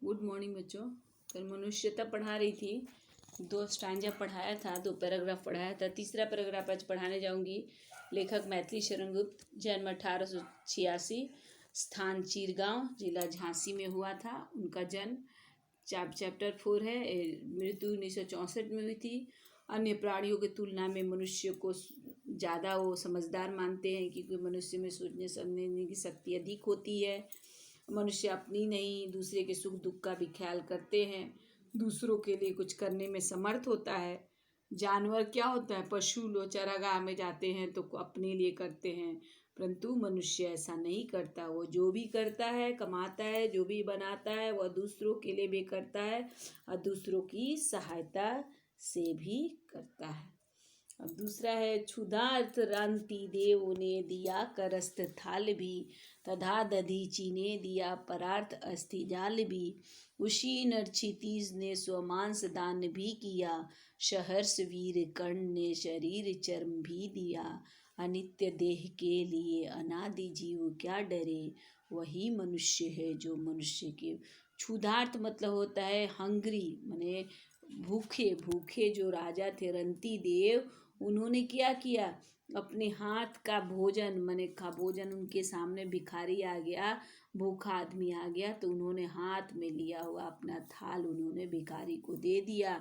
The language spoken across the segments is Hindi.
गुड मॉर्निंग बच्चों। कल मनुष्यता पढ़ा रही थी, 2 स्टांजा पढ़ाया था, 2 पैराग्राफ पढ़ाया था। तीसरा पैराग्राफ आज पढ़ाने जाऊंगी। लेखक मैथिली शरण गुप्त, जन्म 1886, स्थान चीरगांव, जिला झांसी में हुआ था उनका जन्म। चैप्टर 4 है। मृत्यु 1964 में हुई थी। अन्य प्राणियों की तुलना में मनुष्य को ज़्यादा वो समझदार मानते हैं, क्योंकि मनुष्य में सोचने समझने की शक्ति अधिक होती है। मनुष्य अपनी नहीं, दूसरे के सुख दुख का भी ख्याल करते हैं, दूसरों के लिए कुछ करने में समर्थ होता है। जानवर क्या होता है, पशु लोग चरागाह में जाते हैं तो अपने लिए करते हैं, परंतु मनुष्य ऐसा नहीं करता। वो जो भी करता है, कमाता है, जो भी बनाता है, वह दूसरों के लिए भी करता है और दूसरों की सहायता से भी करता है। अब दूसरा है, क्षुधार्थ रांति देव ने दिया करस्त थाल भी, तथा दधीची ने दिया परार्थ अस्थि जाल भी। उसी नरक्षितिज ने स्वमांस दान भी किया, सहर्ष वीर कर्ण ने शरीर चर्म भी दिया। अनित्य देह के लिए अनादि जीव क्या डरे, वही मनुष्य है जो मनुष्य के। क्षुधार्थ मतलब होता है हंग्री, माने भूखे। भूखे जो राजा थे रंती देव, उन्होंने क्या किया, अपने हाथ का भोजन, माने का भोजन, उनके सामने भिखारी आ गया, भूखा आदमी आ गया, तो उन्होंने हाथ में लिया हुआ अपना थाल उन्होंने भिखारी को दे दिया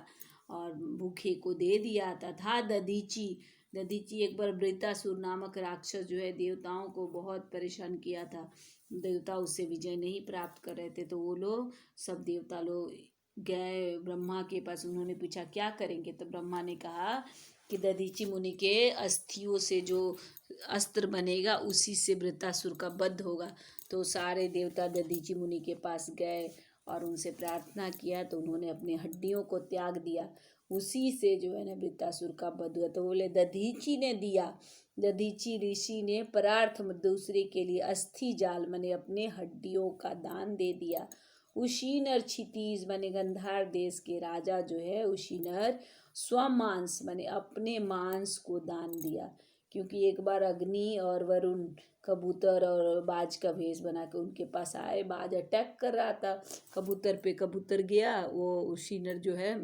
और भूखे को दे दिया। तथा दधीची, दधीची एक बार वृत्तासुर नामक राक्षस जो है देवताओं को बहुत परेशान किया था। देवता उससे विजय नहीं प्राप्त कर रहे थे, तो वो लोग सब देवता लोग गए ब्रह्मा के पास। उन्होंने पूछा क्या करेंगे, तो ब्रह्मा ने कहा कि दधीची मुनि के अस्थियों से जो अस्त्र बनेगा उसी से वृत्तासुर का वध होगा। तो सारे देवता दधीची मुनि के पास गए और उनसे प्रार्थना किया, तो उन्होंने अपनी हड्डियों को त्याग दिया, उसी से जो है ना वृत्तासुर का वध हुआ। तो बोले दधीची ने दिया, दधीची ऋषि ने परार्थ दूसरे के लिए अस्थि जाल माने अपने हड्डियों का दान दे दिया। उशीनर क्षितिज माने गंधार देश के राजा जो है उशीनर स्वमांस माने अपने मांस को दान दिया, क्योंकि एक बार अग्नि और वरुण कबूतर और बाज का भेष बना के उनके पास आए। बाज अटैक कर रहा था कबूतर पे, कबूतर गया। वो उशीनर जो है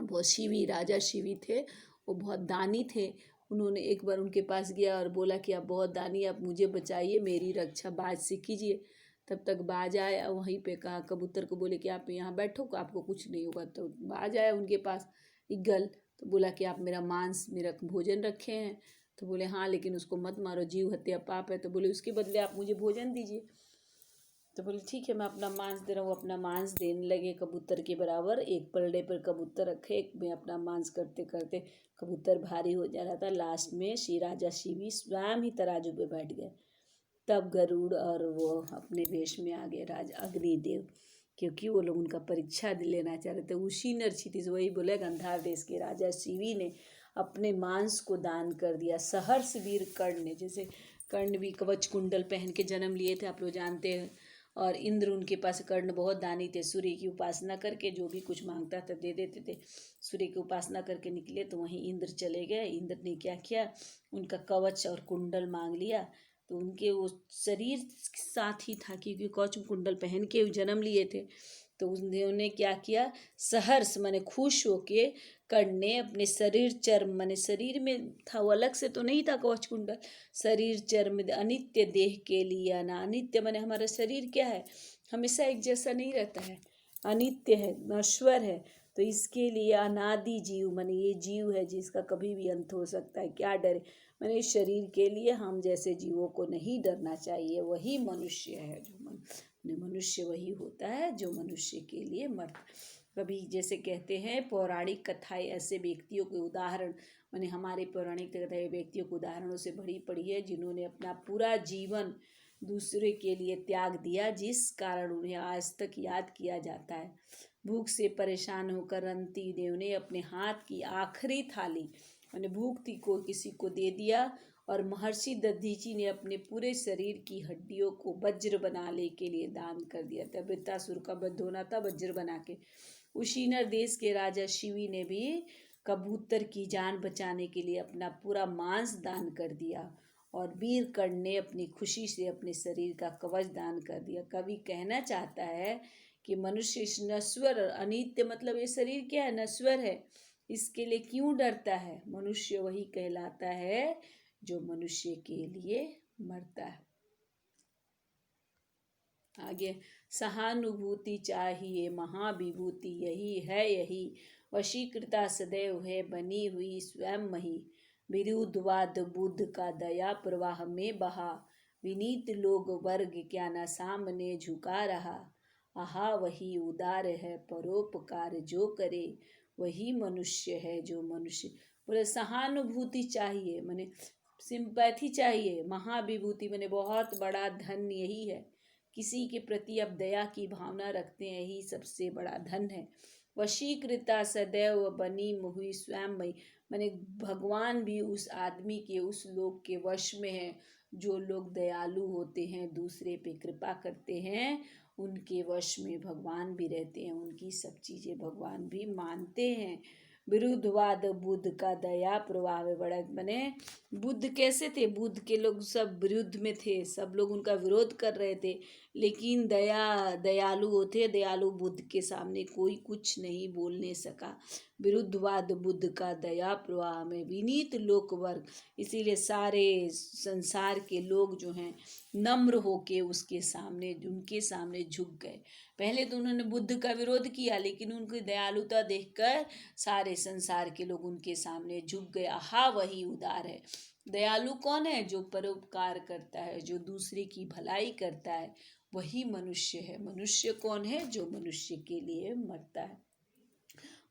वो शिवी, राजा शिवी थे, वो बहुत दानी थे। उन्होंने एक बार उनके पास गया और बोला कि आप बहुत दानी, आप मुझे बचाइए, मेरी रक्षा बाज से कीजिए। तब तक बाज आया, वहीं पे कहा कबूतर को, बोले कि आप यहाँ बैठो, आपको कुछ नहीं होगा। तो बाज आया उनके पास ईगल, तो बोला कि आप मेरा मांस, मेरा भोजन रखे हैं। तो बोले हाँ, लेकिन उसको मत मारो, जीव हत्या पाप है। तो बोले उसके बदले आप मुझे भोजन दीजिए। तो बोले ठीक है, मैं अपना मांस दे रहा हूँ। अपना मांस देने लगे कबूतर के बराबर। एक पलड़े पर कबूतर रखे, एक में अपना मांस करते करते कबूतर भारी हो जा रहा था। लास्ट में श्री राजा शिवी स्वयं ही तराजू पे बैठ गए। तब गरुड़ और वो अपने वेश में आ गए राजा अग्निदेव, क्योंकि वो लोग उनका परीक्षा लेना चाह रहे थे। उसी नरक्षितिज, वही बोले गंधार देश के राजा शिवी ने अपने मांस को दान कर दिया। सहर्ष वीर कर्ण ने, जैसे कर्ण भी कवच कुंडल पहन के जन्म लिए थे, आप लोग जानते हैं। और इंद्र, उनके पास कर्ण बहुत दानी थे, सूर्य की उपासना करके जो भी कुछ मांगता था दे देते थे। सूर्य की उपासना करके निकले तो वहीं इंद्र चले गए। इंद्र ने क्या किया, उनका कवच और कुंडल मांग लिया। तो उनके वो शरीर साथ ही था, क्योंकि कवच कुंडल पहन के जन्म लिए थे। तो उन्होंने क्या किया, सहर्ष माने खुश होके कर्ण ने अपने शरीर चर्म माने शरीर में था, वो अलग से तो नहीं था कवच कुंडल, शरीर चर्म अनित्य देह के लिए। अनित्य माने हमारा शरीर क्या है, हमेशा एक जैसा नहीं रहता है, अनित्य है, नश्वर है। तो इसके लिए अनादि जीव माने ये जीव है जिसका कभी भी अंत हो सकता है, क्या डरे। मैंने इस शरीर के लिए हम जैसे जीवों को नहीं डरना चाहिए। वही मनुष्य है, जो मनुष्य वही होता है जो मनुष्य के लिए मरता। कभी जैसे कहते हैं पौराणिक कथाएं ऐसे व्यक्तियों के उदाहरण, मैंने हमारे पौराणिक कथाएं व्यक्तियों के उदाहरणों से भरी पड़ी है, जिन्होंने अपना पूरा जीवन दूसरे के लिए त्याग दिया, जिस कारण उन्हें आज तक याद किया जाता है। भूख से परेशान होकर रंती देव ने अपने हाथ की आखिरी थाली मैंने भूख थी को किसी को दे दिया, और महर्षि दधीची ने अपने पूरे शरीर की हड्डियों को वज्र बनाने के लिए दान कर दिया था। वृत्तासुर का वध होना था वज्र बना के। उशीनर देश के राजा शिवी ने भी कबूतर की जान बचाने के लिए अपना पूरा मांस दान कर दिया, और वीर कर्ण ने अपनी खुशी से अपने शरीर का कवच दान कर दिया। कवि कहना चाहता है कि मनुष्य इस नश्वर अनित्य मतलब ये शरीर क्या है, नश्वर है, इसके लिए क्यों डरता है। मनुष्य वही कहलाता है जो मनुष्य के लिए मरता है। आगे, सहानुभूति चाहिए महाविभूति यही है, यही वशीकृता सदैव है बनी हुई स्वयं मही। विरुद्धवाद बुद्ध का दया प्रवाह में बहा, विनीत लोग वर्ग क्या न सामने झुका रहा। आहा वही उदार है परोपकार जो करे, वही मनुष्य है जो मनुष्य। बोले सहानुभूति चाहिए माने सिंपैथी चाहिए, महाविभूति माने बहुत बड़ा धन यही है। किसी के प्रति अब दया की भावना रखते हैं, यही सबसे बड़ा धन है। वशीकृता सदैव बनी हुई स्वयं मई माने भगवान भी उस आदमी के, उस लोग के वश में है जो लोग दयालु होते हैं, दूसरे पे कृपा करते हैं, उनके वश में भगवान भी रहते हैं, उनकी सब चीज़ें भगवान भी मानते हैं। विरुद्धवाद बुद्ध का दया प्रभाव बड़ा बने। बुद्ध कैसे थे, बुद्ध के लोग सब विरुद्ध में थे, सब लोग उनका विरोध कर रहे थे, लेकिन दयालु होते, दयालु बुद्ध के सामने कोई कुछ नहीं बोलने सका। विरुद्धवाद बुद्ध का दया प्रवाह में विनीत लोक वर्ग, इसीलिए सारे संसार के लोग जो हैं नम्र होके उसके सामने, उनके सामने झुक गए। पहले तो उन्होंने बुद्ध का विरोध किया, लेकिन उनकी दयालुता देखकर सारे संसार के लोग उनके सामने झुक गए। आहा वही उदार है। दयालु कौन है, जो परोपकार करता है, जो दूसरे की भलाई करता है, वही मनुष्य है। मनुष्य कौन है, जो मनुष्य के लिए मरता है।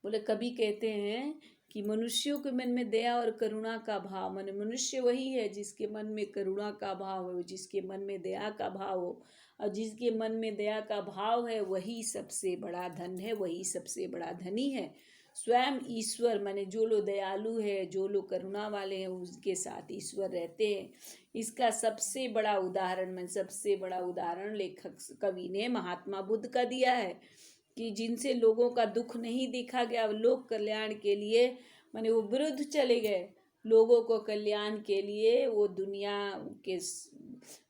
बोले कभी कहते हैं कि मनुष्यों के मन में दया और करुणा का भाव, माने मनुष्य वही है जिसके मन में करुणा का भाव हो, जिसके मन में दया का भाव हो, और जिसके मन में दया का भाव है वही सबसे बड़ा धन है, वही सबसे बड़ा धनी है। स्वयं ईश्वर माने जो लोग दयालु है, जो लोग करुणा वाले हैं, उसके साथ ईश्वर रहते हैं। इसका सबसे बड़ा उदाहरण, मैं सबसे बड़ा उदाहरण लेखक कवि ने महात्मा बुद्ध का दिया है कि जिनसे लोगों का दुख नहीं देखा गया, लोक कल्याण के लिए माने वो विरुद्ध चले गए, लोगों को कल्याण के लिए वो दुनिया के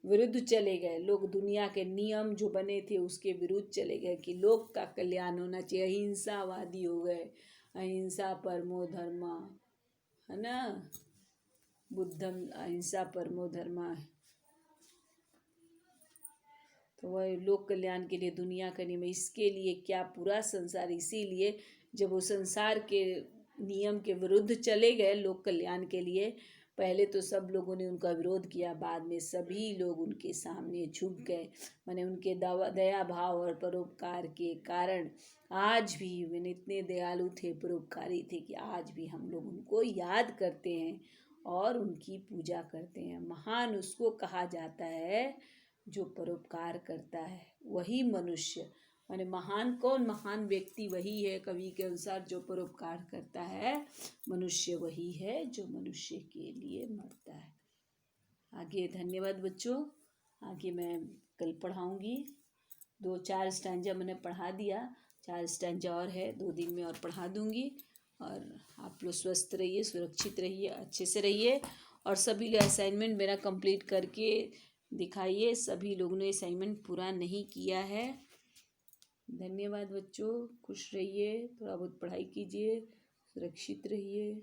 विरुद्ध चले गए। लोग दुनिया के नियम जो बने थे उसके विरुद्ध चले गए कि लोक का कल्याण होना चाहिए, अहिंसावादी हो गए, अहिंसा परमो धर्म है ना, बुद्धम अहिंसा परमो धर्म। तो वह लोक कल्याण के लिए दुनिया का नियम, इसके लिए क्या पूरा संसार, इसीलिए जब वो संसार के नियम के विरुद्ध चले गए लोक कल्याण के लिए, पहले तो सब लोगों ने उनका विरोध किया, बाद में सभी लोग उनके सामने झुक गए। माने उनके दया भाव और परोपकार के कारण आज भी वे इतने दयालु थे, परोपकारी थे कि आज भी हम लोग उनको याद करते हैं और उनकी पूजा करते हैं। महान उसको कहा जाता है जो परोपकार करता है, वही मनुष्य माने महान कौन, महान व्यक्ति वही है कवि के अनुसार जो परोपकार करता है। मनुष्य वही है जो मनुष्य के लिए मरता है। आगे धन्यवाद बच्चों, आगे मैं कल पढ़ाऊंगी। 2-4 स्टैंजा मैंने पढ़ा दिया, 4 स्टैंजा और है, 2 दिन में और पढ़ा दूंगी। और आप लोग स्वस्थ रहिए, सुरक्षित रहिए, अच्छे से रहिए, और सभी लोग असाइनमेंट मेरा कंप्लीट करके दिखाइए। सभी लोगों ने असाइनमेंट पूरा नहीं किया है। धन्यवाद बच्चों, खुश रहिए, थोड़ा बहुत पढ़ाई कीजिए, सुरक्षित रहिए।